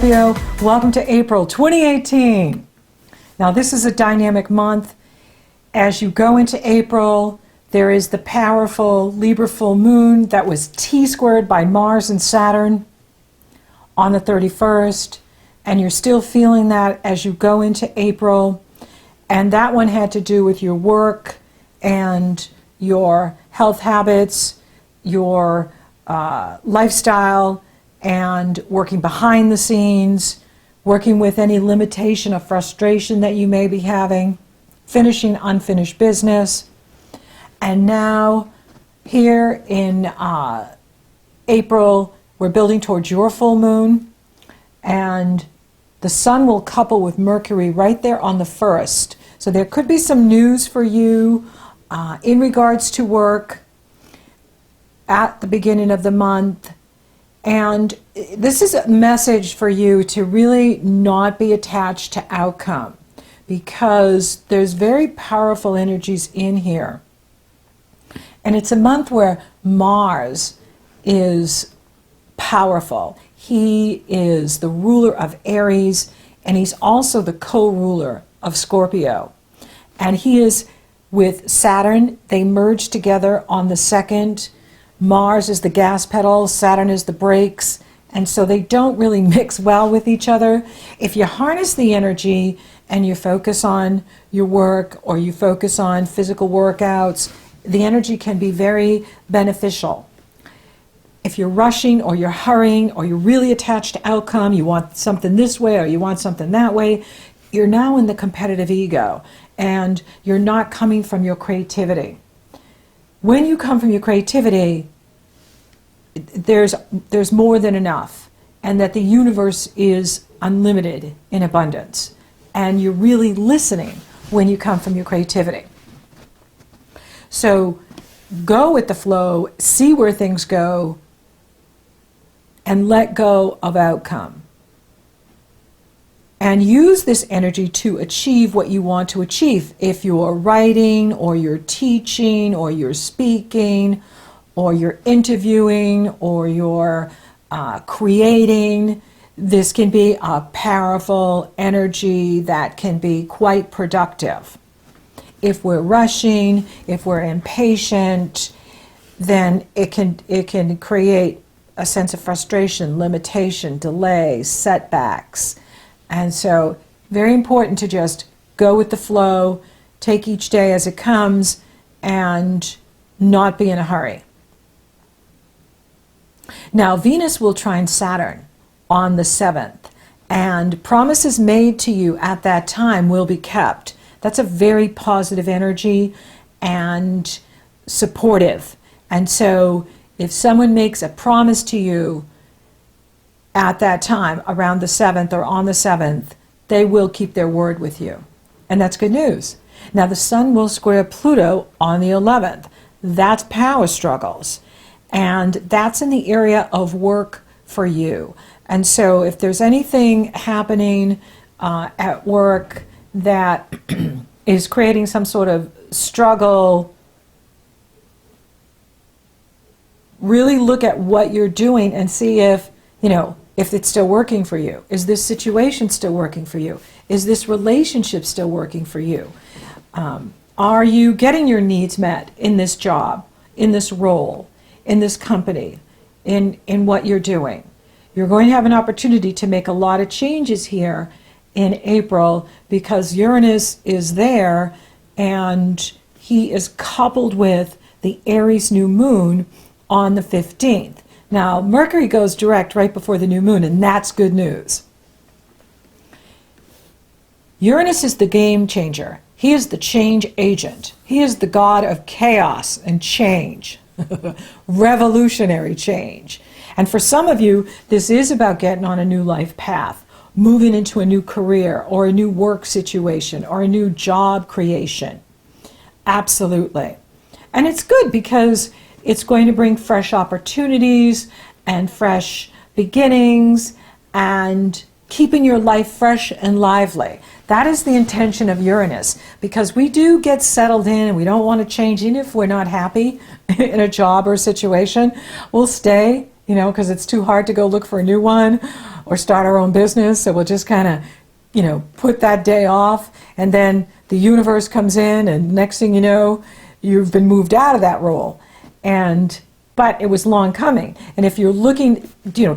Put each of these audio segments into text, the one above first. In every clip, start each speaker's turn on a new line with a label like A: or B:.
A: Scorpio, welcome to April 2018. Now this is a dynamic month. As you go into April, there is the powerful Libra full moon that was T-squared by Mars and Saturn on the 31st, and you're still feeling that as you go into April. And that one had to do with your work and your health habits, your lifestyle, and working behind the scenes, working with any limitation of frustration that you may be having, finishing unfinished business. And now here in April, we're building towards your full moon, and the sun will couple with Mercury right there on the 1st. So there could be some news for you in regards to work at the beginning of the month. And this is a message for you to really not be attached to outcome, because there's very powerful energies in here. And it's a month where Mars is powerful. He is the ruler of Aries, and he's also the co-ruler of Scorpio. And he is with Saturn. They merge together on the 2nd. Mars is the gas pedal, Saturn is the brakes, and so they don't really mix well with each other. If you harness the energy and you focus on your work or you focus on physical workouts, the energy can be very beneficial. If you're rushing or you're hurrying or you're really attached to outcome, you want something this way or you want something that way, you're now in the competitive ego and you're not coming from your creativity. When you come from your creativity, there's more than enough, and that the universe is unlimited in abundance, and you're really listening when you come from your creativity. So go with the flow, see where things go, and let go of outcome. And use this energy to achieve what you want to achieve. If you're writing, or you're teaching, or you're speaking, or you're interviewing, or you're creating, this can be a powerful energy that can be quite productive. If we're rushing, if we're impatient, then it can create a sense of frustration, limitation, delay, setbacks. And so, very important to just go with the flow, take each day as it comes, and not be in a hurry. Now, Venus will trine Saturn on the 7th, and promises made to you at that time will be kept. That's a very positive energy and supportive. And so, if someone makes a promise to you at that time, around the 7th or on the 7th, they will keep their word with you. And that's good news. Now the sun will square Pluto on the 11th. That's power struggles. And that's in the area of work for you. And so if there's anything happening at work that is creating some sort of struggle, really look at what you're doing and see if it's still working for you. Is this situation still working for you? Is this relationship still working for you? Are you getting your needs met in this job, in this role, in this company, in what you're doing? You're going to have an opportunity to make a lot of changes here in April, because Uranus is there and he is coupled with the Aries new moon on the 15th. Now, Mercury goes direct right before the new moon, and that's good news. Uranus is the game changer. He is the change agent. He is the god of chaos and change, revolutionary change. And for some of you, this is about getting on a new life path, moving into a new career or a new work situation or a new job creation. Absolutely. And it's good because it's going to bring fresh opportunities and fresh beginnings and keeping your life fresh and lively. That is the intention of Uranus, because we do get settled in and we don't want to change. Even if we're not happy in a job or a situation, we'll stay, because it's too hard to go look for a new one, or start our own business. So we'll just kind of, put that day off, and then the universe comes in, and next thing you know, you've been moved out of that role. But it was long coming. And if you're looking,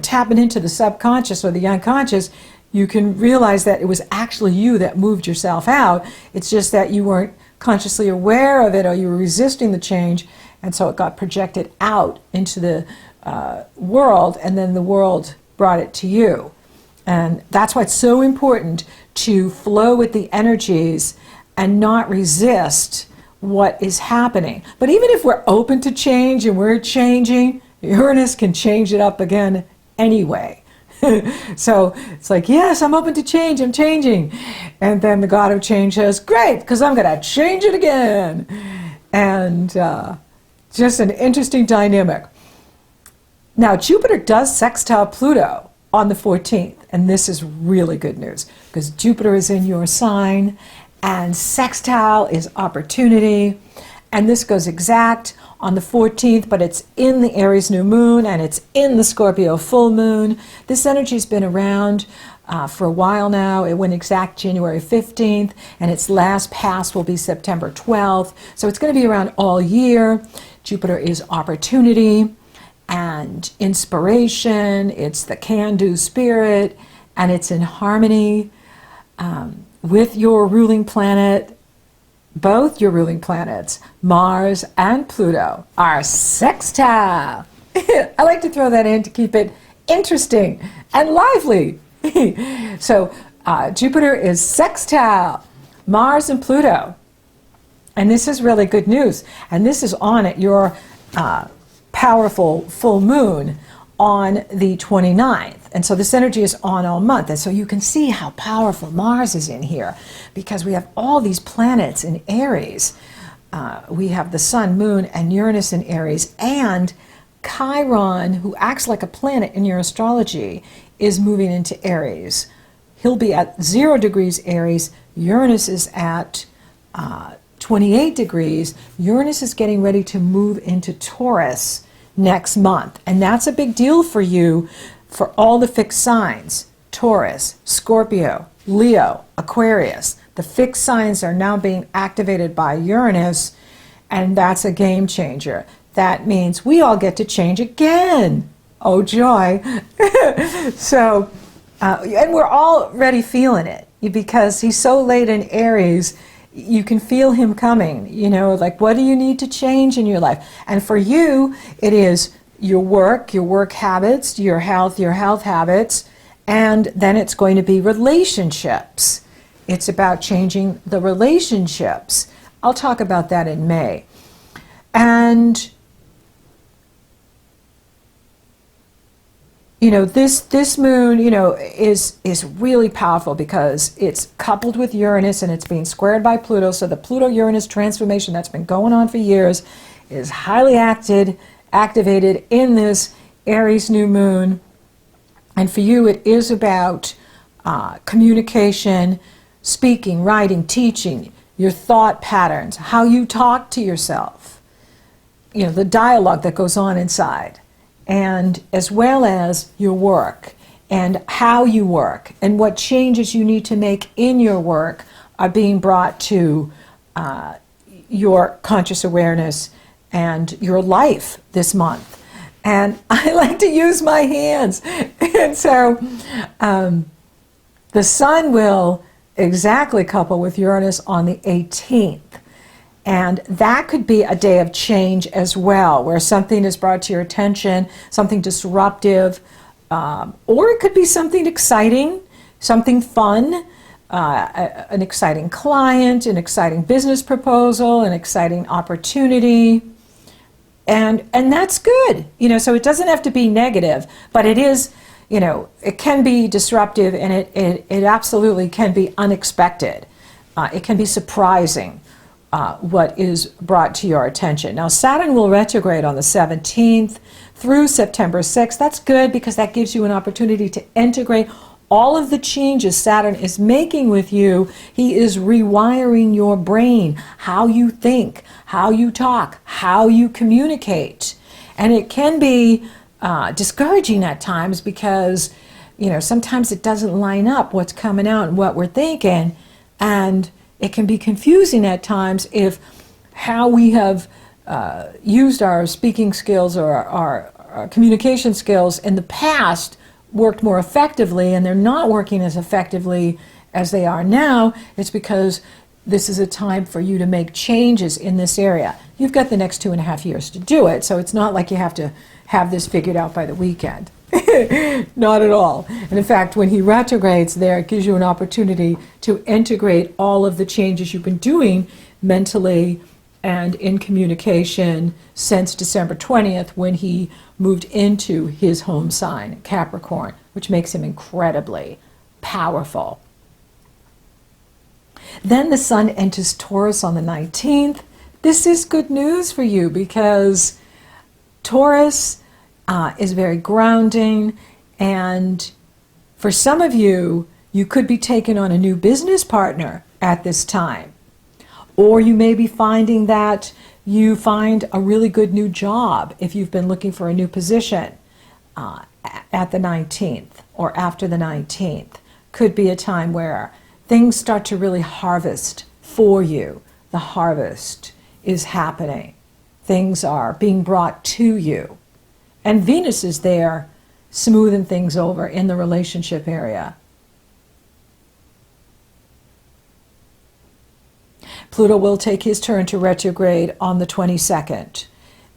A: tapping into the subconscious or the unconscious, you can realize that it was actually you that moved yourself out. It's just that you weren't consciously aware of it, or you were resisting the change, and so it got projected out into the world, and then the world brought it to you. And that's why it's so important to flow with the energies and not resist what is happening. But even if we're open to change and we're changing, Uranus can change it up again anyway. So it's like, yes, I'm open to change, I'm changing. And then the God of change says, great, because I'm going to change it again. And just an interesting dynamic. Now, Jupiter does sextile Pluto on the 14th, and this is really good news, because Jupiter is in your sign, and sextile is opportunity, and this goes exact on the 14th, but it's in the Aries new moon, and it's in the Scorpio full moon. This energy's been around for a while now. It went exact January 15th, and its last pass will be September 12th, so it's going to be around all year. Jupiter is opportunity and inspiration. It's the can-do spirit, and it's in harmony with your ruling planet. Both your ruling planets, Mars and Pluto, are sextile. I like to throw that in to keep it interesting and lively. So Jupiter is sextile Mars and Pluto, and this is really good news. And this is on at your powerful full moon on the 29th. And so this energy is on all month. And so you can see how powerful Mars is in here, because we have all these planets in Aries. We have the Sun, Moon, and Uranus in Aries. And Chiron, who acts like a planet in your astrology, is moving into Aries. He'll be at 0 degrees Aries. Uranus is at 28 degrees. Uranus is getting ready to move into Taurus next month. And that's a big deal for you, for all the fixed signs: Taurus, Scorpio, Leo, Aquarius. The fixed signs are now being activated by Uranus, and that's a game changer. That means we all get to change again. Oh, joy. So, and we're already feeling it, because he's so late in Aries. You can feel him coming, like, what do you need to change in your life? And for you, it is your work habits, your health habits, and then it's going to be relationships. It's about changing the relationships. I'll talk about that in May. And this moon, is really powerful, because it's coupled with Uranus and it's being squared by Pluto. So the Pluto-Uranus transformation that's been going on for years is highly activated in this Aries new moon. And for you, it is about communication, speaking, writing, teaching, your thought patterns, how you talk to yourself, the dialogue that goes on inside. And as well as your work and how you work and what changes you need to make in your work are being brought to your conscious awareness and your life this month. And I like to use my hands. And so the Sun will exactly couple with Uranus on the 18th. And that could be a day of change as well, where something is brought to your attention, something disruptive, or it could be something exciting, something fun, an exciting client, an exciting business proposal, an exciting opportunity. And that's good, so it doesn't have to be negative, but it is, it can be disruptive, and it absolutely can be unexpected. It can be surprising. What is brought to your attention. Now, Saturn will retrograde on the 17th through September 6th. That's good, because that gives you an opportunity to integrate all of the changes Saturn is making with you. He is rewiring your brain, how you think, how you talk, how you communicate. And it can be discouraging at times, because sometimes it doesn't line up what's coming out and what we're thinking, and it can be confusing at times if how we have used our speaking skills or our communication skills in the past worked more effectively, and they're not working as effectively as they are now. It's because this is a time for you to make changes in this area. You've got the next 2.5 years to do it, so it's not like you have to have this figured out by the weekend. Not at all. And in fact, when he retrogrades there, it gives you an opportunity to integrate all of the changes you've been doing mentally and in communication since December 20th, when he moved into his home sign, Capricorn, which makes him incredibly powerful. Then the sun enters Taurus on the 19th. This is good news for you because Taurus is very grounding, and for some of you, you could be taking on a new business partner at this time. Or you may be finding that you find a really good new job if you've been looking for a new position at the 19th or after the 19th. Could be a time where things start to really harvest for you. The harvest is happening. Things are being brought to you. And Venus is there smoothing things over in the relationship area. Pluto will take his turn to retrograde on the 22nd.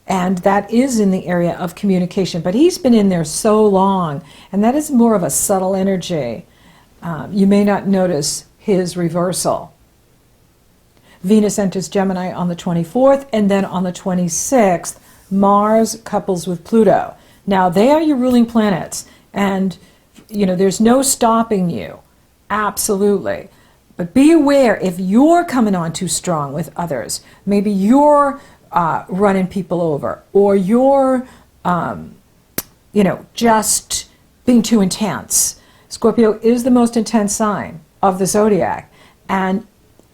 A: And that is in the area of communication. But he's been in there so long, and that is more of a subtle energy. You may not notice his reversal. Venus enters Gemini on the 24th, and then on the 26th, Mars couples with Pluto. Now, they are your ruling planets, and there's no stopping you. Absolutely. But be aware if you're coming on too strong with others. Maybe you're running people over, or you're, just being too intense. Scorpio is the most intense sign of the zodiac. And,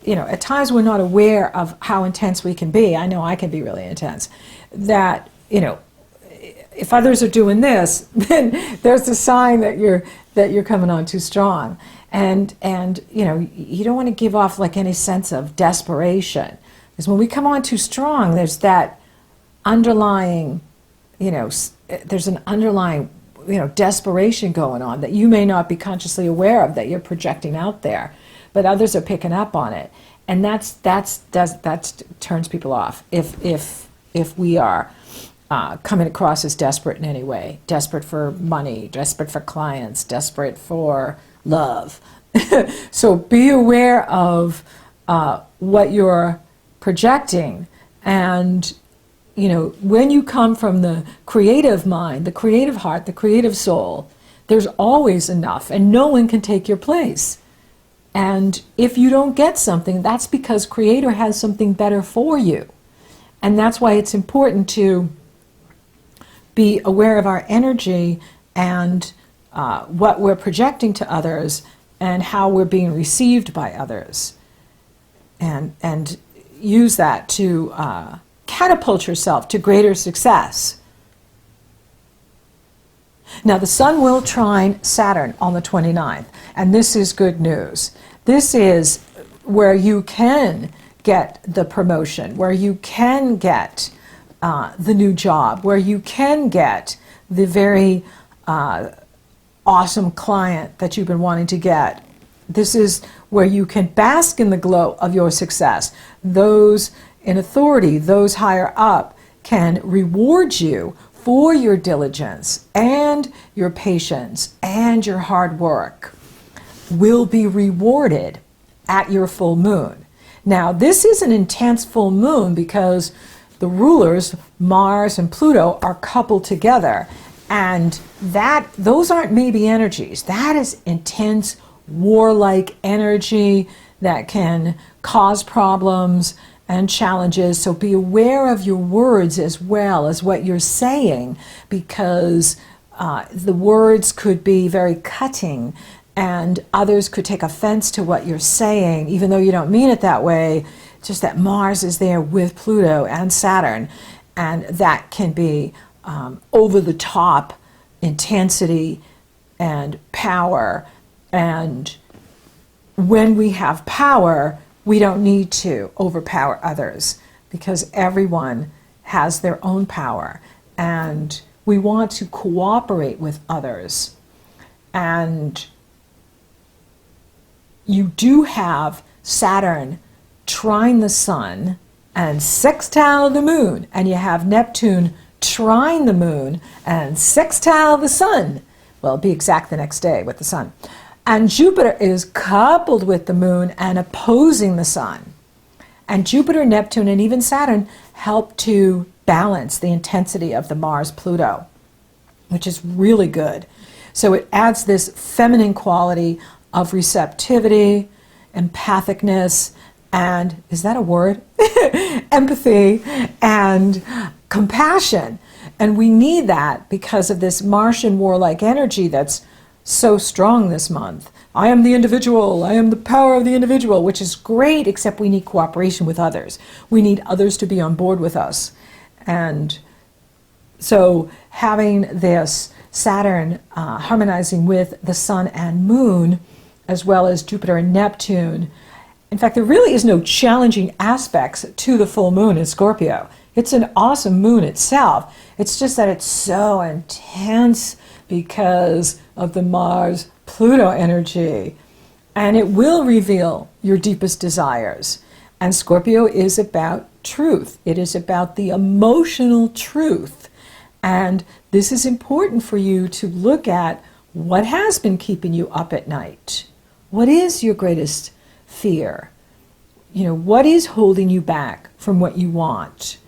A: at times we're not aware of how intense we can be. I know I can be really intense. That, if others are doing this, then there's a sign that you're coming on too strong. And you don't want to give off like any sense of desperation. Because when we come on too strong, there's that underlying, there's an underlying, desperation going on that you may not be consciously aware of, that you're projecting out there, but others are picking up on it. And that turns people off if we are coming across as desperate in any way, desperate for money, desperate for clients, desperate for love. So be aware of what you're projecting, and when you come from the creative mind, the creative heart, the creative soul, there's always enough, and no one can take your place. And if you don't get something, that's because Creator has something better for you. And that's why it's important to be aware of our energy and what we're projecting to others and how we're being received by others. And use that to catapult yourself to greater success. Now, the Sun will trine Saturn on the 29th, and this is good news. This is where you can get the promotion, where you can get the new job, where you can get the very awesome client that you've been wanting to get. This is where you can bask in the glow of your success. Those in authority, those higher up, can reward you for your diligence and your patience and your hard work. Will be rewarded at your full moon. Now, this is an intense full moon because the rulers, Mars and Pluto, are coupled together. And those aren't maybe energies. That is intense, warlike energy that can cause problems and challenges. So be aware of your words as well as what you're saying, because the words could be very cutting, and others could take offense to what you're saying, even though you don't mean it that way. Just that Mars is there with Pluto and Saturn, and that can be over the top intensity and power. And when we have power, we don't need to overpower others because everyone has their own power. And we want to cooperate with others. And you do have Saturn trine the sun and sextile the moon, and you have Neptune trine the moon and sextile the sun. Well, it'll be exact the next day with the sun. And Jupiter is coupled with the moon and opposing the sun. And Jupiter, Neptune, and even Saturn help to balance the intensity of the Mars-Pluto, which is really good. So it adds this feminine quality of receptivity, empathicness, and, is that a word? Empathy and compassion. And we need that because of this Martian warlike energy that's so strong this month. I am the individual. I am the power of the individual, which is great, except we need cooperation with others. We need others to be on board with us. And so having this Saturn harmonizing with the sun and moon, as well as Jupiter and Neptune. In fact, there really is no challenging aspects to the full moon in Scorpio. It's an awesome moon itself. It's just that it's so intense because of the Mars-Pluto energy. And it will reveal your deepest desires. And Scorpio is about truth. It is about the emotional truth. And this is important for you to look at what has been keeping you up at night. What is your greatest fear? You know, what is holding you back from what you want?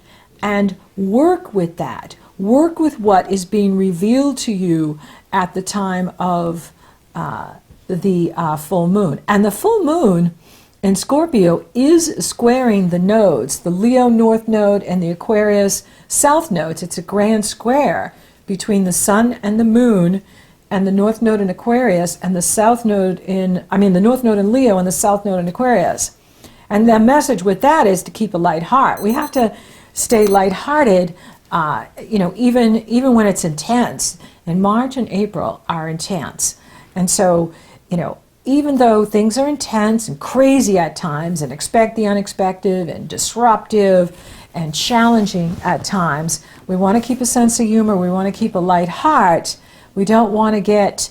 A: And work with that. Work with what is being revealed to you at the time of the full moon. And the full moon in Scorpio is squaring the nodes, the Leo North Node and the Aquarius South Nodes. It's a grand square between the Sun and the Moon, and the North Node in Aquarius and the South Node in, the North Node in Leo and the South Node in Aquarius. And the message with that is to keep a light heart. We have to stay lighthearted, even when it's intense. And March and April are intense. And so, even though things are intense and crazy at times and expect the unexpected and disruptive and challenging at times, we want to keep a sense of humor. We want to keep a light heart. We don't want to get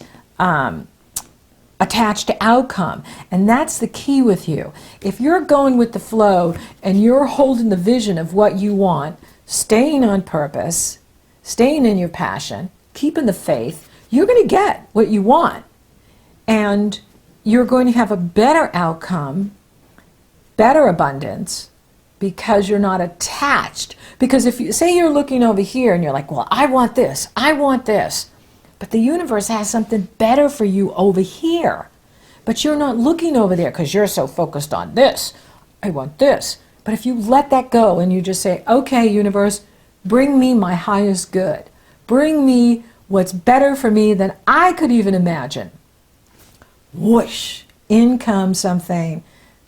A: attached to outcome. And that's the key with you. If you're going with the flow and you're holding the vision of what you want, staying on purpose, staying in your passion, keeping the faith, you're going to get what you want. And you're going to have a better outcome, better abundance, because you're not attached. Because if you say you're looking over here and you're like, well, I want this, but the universe has something better for you over here. But you're not looking over there because you're so focused on this. I want this. But if you let that go and you just say, okay, universe, bring me my highest good. Bring me what's better for me than I could even imagine. Whoosh, in comes something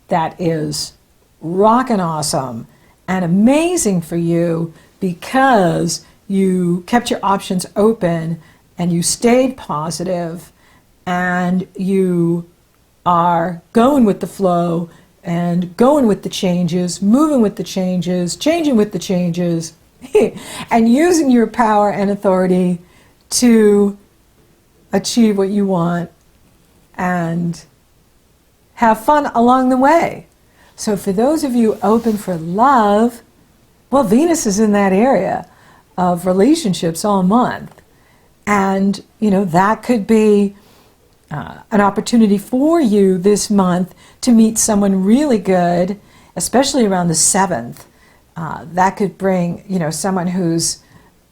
A: that is rockin' awesome and amazing for you because you kept your options open and you stayed positive and you are going with the flow and going with the changes, moving with the changes, changing with the changes, and using your power and authority to achieve what you want and have fun along the way. So for those of you open for love, well, Venus is in that area of relationships all month. And, that could be an opportunity for you this month to meet someone really good, especially around the 7th. That could bring, someone who's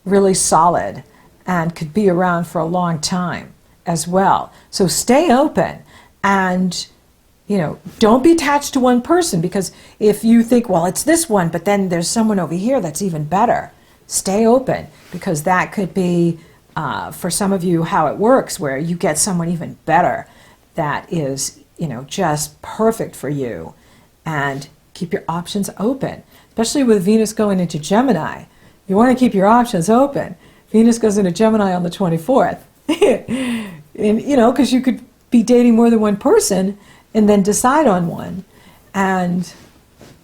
A: really solid and could be around for a long time as well. So stay open and, don't be attached to one person, because if you think, well, it's this one, but then there's someone over here that's even better, stay open, because that could be for some of you how it works, where you get someone even better that is, just perfect for you. And keep your options open, especially with Venus going into Gemini. You want to keep your options open. Venus goes into Gemini on the 24th. And, because you could be dating more than one person and then decide on one. And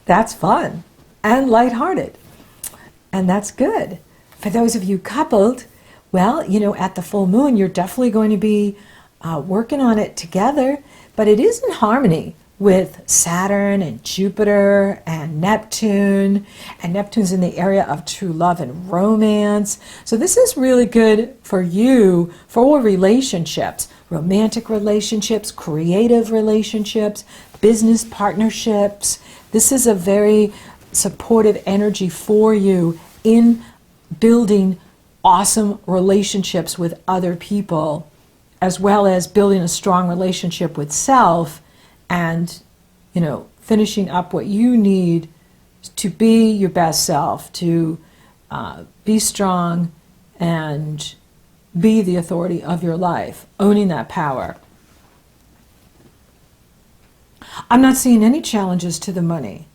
A: that's fun and lighthearted. And that's good. For those of you coupled, well, at the full moon, you're definitely going to be working on it together, but it is in harmony with Saturn and Jupiter and Neptune, and Neptune's in the area of true love and romance. So this is really good for you for relationships, romantic relationships, creative relationships, business partnerships. This is a very supportive energy for you in building awesome relationships with other people, as well as building a strong relationship with self, and finishing up what you need to be your best self, to be strong and be the authority of your life, owning that power. I'm not seeing any challenges to the money.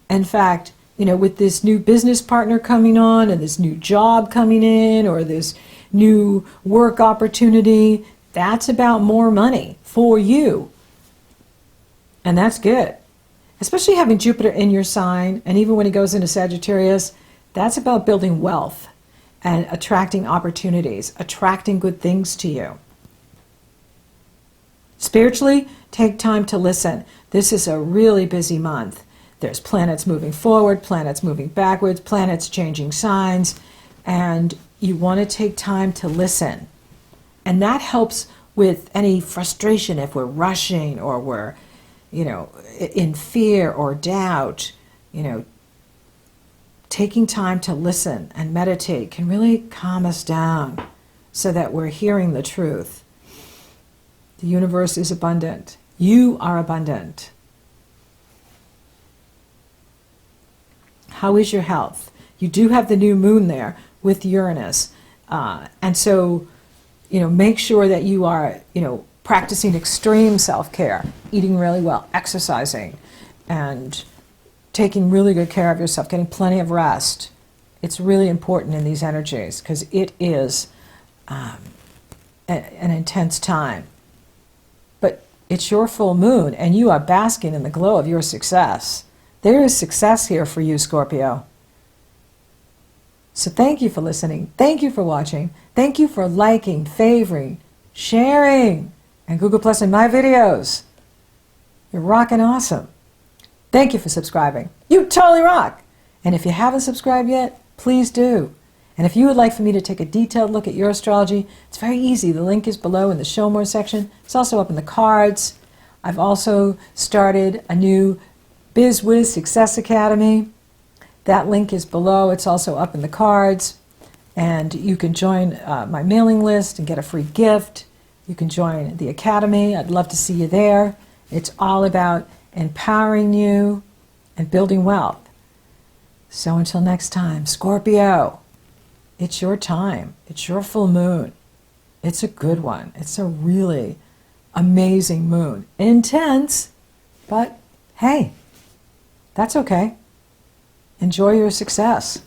A: In fact, with this new business partner coming on, and this new job coming in, or this new work opportunity, that's about more money for you. And that's good. Especially having Jupiter in your sign, and even when he goes into Sagittarius, that's about building wealth and attracting opportunities, attracting good things to you. Spiritually, take time to listen. This is a really busy month. There's planets moving forward, planets moving backwards, planets changing signs, and you want to take time to listen. And that helps with any frustration if we're rushing or we're, in fear or doubt. Taking time to listen and meditate can really calm us down so that we're hearing the truth. The universe is abundant. You are abundant. How is your health? You do have the new moon there with Uranus. And so, make sure that you are, practicing extreme self-care, eating really well, exercising, and taking really good care of yourself, getting plenty of rest. It's really important in these energies because it is an intense time. But it's your full moon, and you are basking in the glow of your success. There is success here for you, Scorpio. So thank you for listening. Thank you for watching. Thank you for liking, favoring, sharing, and Google Plus-ing my videos. You're rocking awesome. Thank you for subscribing. You totally rock. And if you haven't subscribed yet, please do. And if you would like for me to take a detailed look at your astrology, it's very easy. The link is below in the Show More section. It's also up in the cards. I've also started a new BizWiz Success Academy. That link is below. It's also up in the cards. And you can join my mailing list and get a free gift. You can join the Academy. I'd love to see you there. It's all about empowering you and building wealth. So until next time, Scorpio, it's your time. It's your full moon. It's a good one. It's a really amazing moon. Intense, but hey, that's okay. Enjoy your success.